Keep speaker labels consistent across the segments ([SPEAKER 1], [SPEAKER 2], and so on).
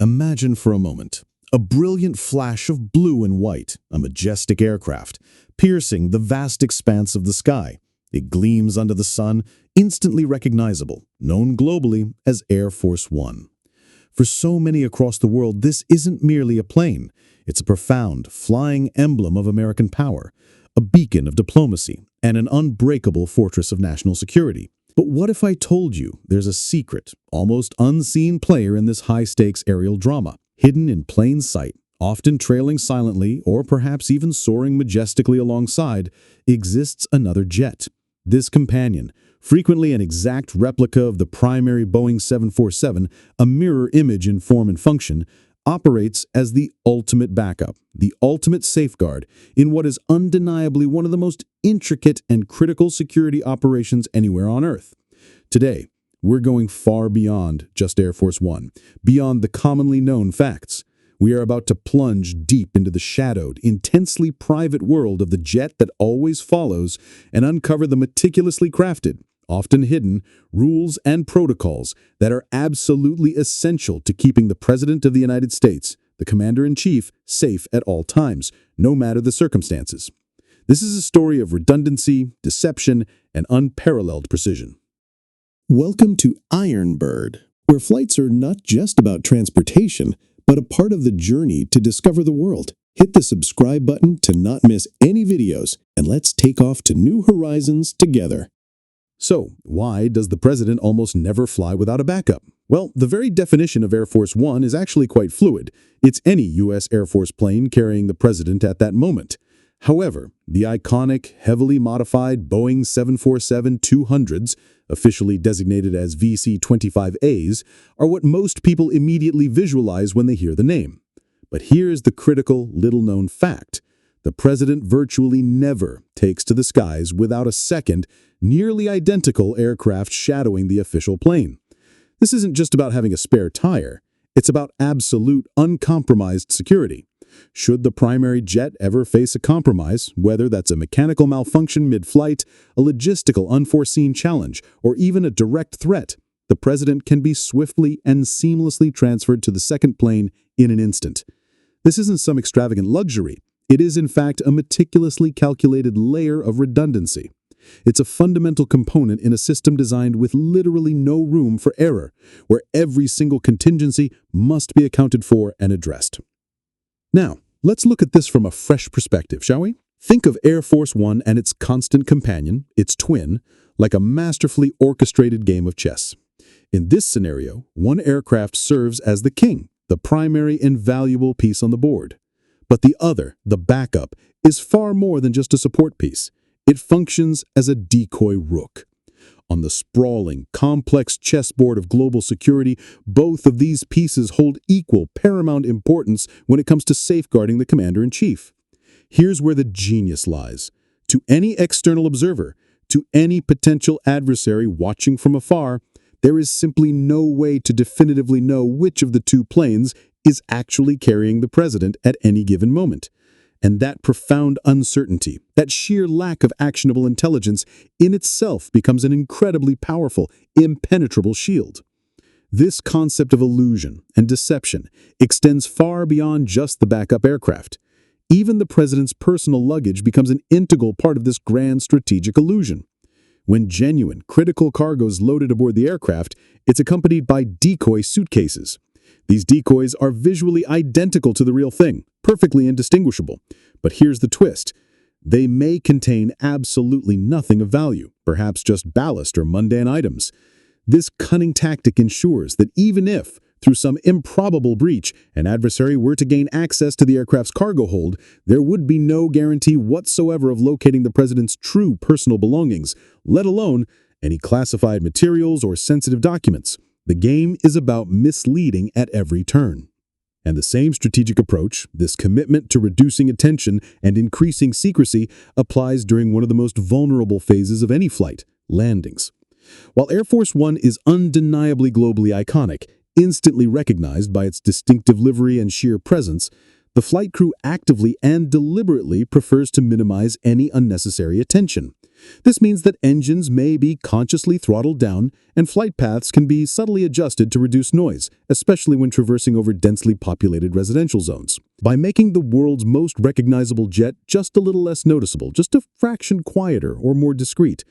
[SPEAKER 1] Imagine for a moment a brilliant flash of blue and white, a majestic aircraft, piercing the vast expanse of the sky. It gleams under the sun, instantly recognizable, known globally as Air Force One. For so many across the world, this isn't merely a plane. It's a profound, flying emblem of American power, a beacon of diplomacy, and an unbreakable fortress of national security. But what if I told you there's a secret, almost unseen player in this high-stakes aerial drama? Hidden in plain sight, often trailing silently or perhaps even soaring majestically alongside, exists another jet. This companion, frequently an exact replica of the primary Boeing 747, a mirror image in form and function, operates as the ultimate backup, the ultimate safeguard in what is undeniably one of the most intricate and critical security operations anywhere on Earth. Today, we're going far beyond just Air Force One, beyond the commonly known facts. We are about to plunge deep into the shadowed, intensely private world of the jet that always follows and uncover the meticulously crafted, often hidden, rules and protocols that are absolutely essential to keeping the President of the United States, the Commander-in-Chief, safe at all times, no matter the circumstances. This is a story of redundancy, deception, and unparalleled precision.
[SPEAKER 2] Welcome to Ironbird, where flights are not just about transportation, but a part of the journey to discover the world. Hit the subscribe button to not miss any videos, and let's take off to new horizons together.
[SPEAKER 1] So, why does the President almost never fly without a backup? Well, the very definition of Air Force One is actually quite fluid. It's any U.S. Air Force plane carrying the President at that moment. However, the iconic, heavily modified Boeing 747-200s, officially designated as VC-25As, are what most people immediately visualize when they hear the name. But here's the critical, little-known fact. The President virtually never takes to the skies without a second, nearly identical aircraft shadowing the official plane. This isn't just about having a spare tire. It's about absolute, uncompromised security. Should the primary jet ever face a compromise, whether that's a mechanical malfunction mid-flight, a logistical unforeseen challenge, or even a direct threat, the President can be swiftly and seamlessly transferred to the second plane in an instant. This isn't some extravagant luxury. It is, in fact, a meticulously calculated layer of redundancy. It's a fundamental component in a system designed with literally no room for error, where every single contingency must be accounted for and addressed. Now, let's look at this from a fresh perspective, shall we? Think of Air Force One and its constant companion, its twin, like a masterfully orchestrated game of chess. In this scenario, one aircraft serves as the king, the primary and valuable piece on the board. But the other, the backup, is far more than just a support piece. It functions as a decoy rook. On the sprawling, complex chessboard of global security, both of these pieces hold equal, paramount importance when it comes to safeguarding the Commander-in-Chief. Here's where the genius lies. To any external observer, to any potential adversary watching from afar, there is simply no way to definitively know which of the two planes is actually carrying the President at any given moment. And that profound uncertainty, that sheer lack of actionable intelligence in itself becomes an incredibly powerful, impenetrable shield. This concept of illusion and deception extends far beyond just the backup aircraft. Even the President's personal luggage becomes an integral part of this grand strategic illusion. When genuine, critical cargo is loaded aboard the aircraft, it's accompanied by decoy suitcases. These decoys are visually identical to the real thing, perfectly indistinguishable. But here's the twist. They may contain absolutely nothing of value, perhaps just ballast or mundane items. This cunning tactic ensures that even if, through some improbable breach, an adversary were to gain access to the aircraft's cargo hold, there would be no guarantee whatsoever of locating the President's true personal belongings, let alone any classified materials or sensitive documents. The game is about misleading at every turn. And the same strategic approach, this commitment to reducing attention and increasing secrecy, applies during one of the most vulnerable phases of any flight, landings. While Air Force One is undeniably globally iconic, instantly recognized by its distinctive livery and sheer presence, the flight crew actively and deliberately prefers to minimize any unnecessary attention. This means that engines may be consciously throttled down and flight paths can be subtly adjusted to reduce noise, especially when traversing over densely populated residential zones. By making the world's most recognizable jet just a little less noticeable, just a fraction quieter or more discreet,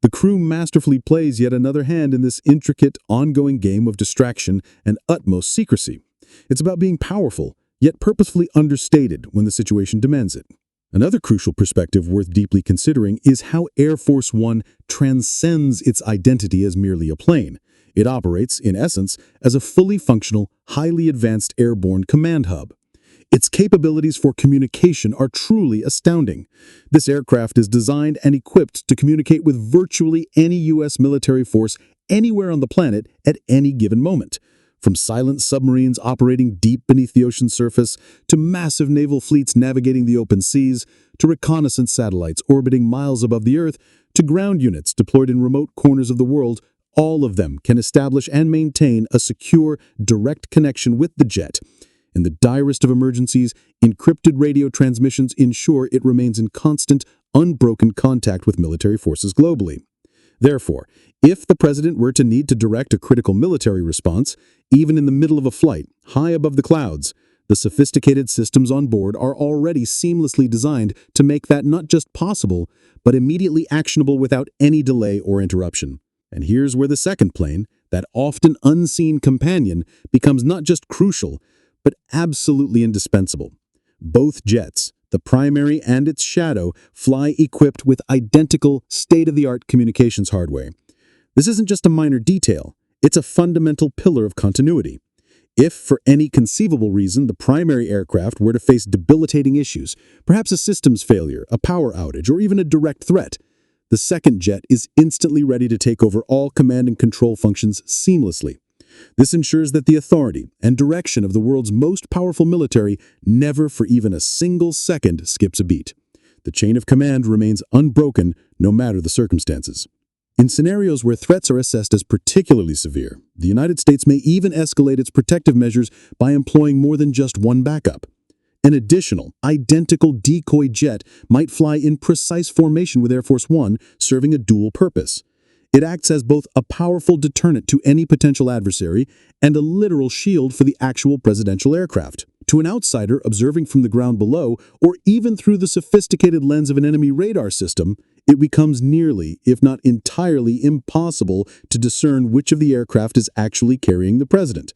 [SPEAKER 1] the crew masterfully plays yet another hand in this intricate, ongoing game of distraction and utmost secrecy. It's about being powerful, yet purposefully understated when the situation demands it. Another crucial perspective worth deeply considering is how Air Force One transcends its identity as merely a plane. It operates, in essence, as a fully functional, highly advanced airborne command hub. Its capabilities for communication are truly astounding. This aircraft is designed and equipped to communicate with virtually any U.S. military force anywhere on the planet at any given moment. From silent submarines operating deep beneath the ocean's surface, to massive naval fleets navigating the open seas, to reconnaissance satellites orbiting miles above the Earth, to ground units deployed in remote corners of the world, all of them can establish and maintain a secure, direct connection with the jet. In the direst of emergencies, encrypted radio transmissions ensure it remains in constant, unbroken contact with military forces globally. Therefore, if the president were to need to direct a critical military response, even in the middle of a flight, high above the clouds, the sophisticated systems on board are already seamlessly designed to make that not just possible, but immediately actionable without any delay or interruption. And here's where the second plane, that often unseen companion, becomes not just crucial, but absolutely indispensable. Both jets, the primary and its shadow, fly equipped with identical, state-of-the-art communications hardware. This isn't just a minor detail, it's a fundamental pillar of continuity. If, for any conceivable reason, the primary aircraft were to face debilitating issues, perhaps a systems failure, a power outage, or even a direct threat, the second jet is instantly ready to take over all command and control functions seamlessly. This ensures that the authority and direction of the world's most powerful military never for even a single second skips a beat. The chain of command remains unbroken no matter the circumstances. In scenarios where threats are assessed as particularly severe, the United States may even escalate its protective measures by employing more than just one backup. An additional, identical decoy jet might fly in precise formation with Air Force One, serving a dual purpose. It acts as both a powerful deterrent to any potential adversary and a literal shield for the actual presidential aircraft. To an outsider observing from the ground below, or even through the sophisticated lens of an enemy radar system, it becomes nearly, if not entirely, impossible to discern which of the aircraft is actually carrying the president.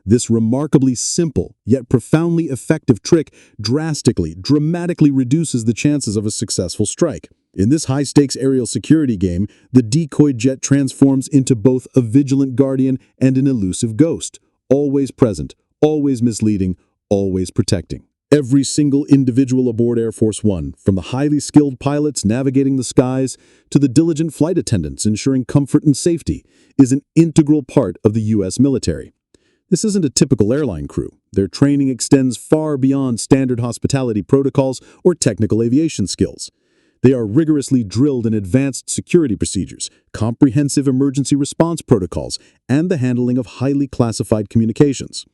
[SPEAKER 1] This remarkably simple, yet profoundly effective trick dramatically reduces the chances of a successful strike. In this high-stakes aerial security game, the decoy jet transforms into both a vigilant guardian and an elusive ghost, always present, always misleading, always protecting. Every single individual aboard Air Force One, from the highly skilled pilots navigating the skies to the diligent flight attendants ensuring comfort and safety, is an integral part of the U.S. military. This isn't a typical airline crew. Their training extends far beyond standard hospitality protocols or technical aviation skills. They are rigorously drilled in advanced security procedures, comprehensive emergency response protocols, and the handling of highly classified communications.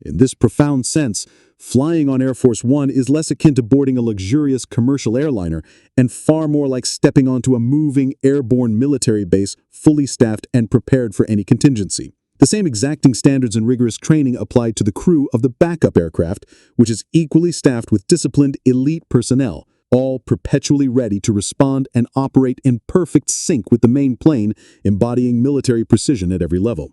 [SPEAKER 1] In this profound sense, flying on Air Force One is less akin to boarding a luxurious commercial airliner and far more like stepping onto a moving airborne military base fully staffed and prepared for any contingency. The same exacting standards and rigorous training apply to the crew of the backup aircraft, which is equally staffed with disciplined elite personnel, all perpetually ready to respond and operate in perfect sync with the main plane, embodying military precision at every level.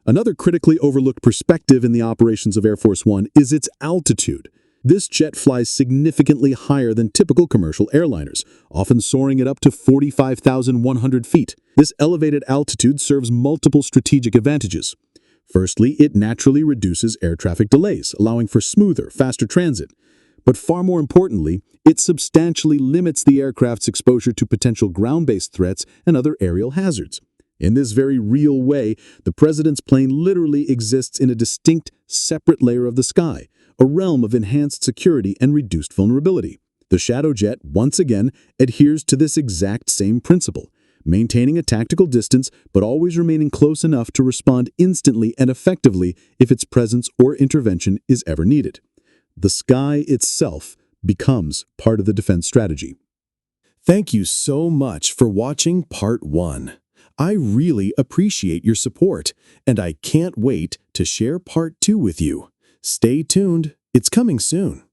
[SPEAKER 1] Another critically overlooked perspective in the operations of Air Force One is its altitude. This jet flies significantly higher than typical commercial airliners, often soaring at up to 45,100 feet. This elevated altitude serves multiple strategic advantages. Firstly, it naturally reduces air traffic delays, allowing for smoother, faster transit. But far more importantly, it substantially limits the aircraft's exposure to potential ground-based threats and other aerial hazards. In this very real way, the president's plane literally exists in a distinct, separate layer of the sky, a realm of enhanced security and reduced vulnerability. The shadow jet, once again, adheres to this exact same principle, maintaining a tactical distance but always remaining close enough to respond instantly and effectively if its presence or intervention is ever needed. The sky itself becomes part of the defense strategy. Thank you so much for watching Part 1. I really appreciate your support, and I can't wait to share Part 2 with you. Stay tuned, it's coming soon.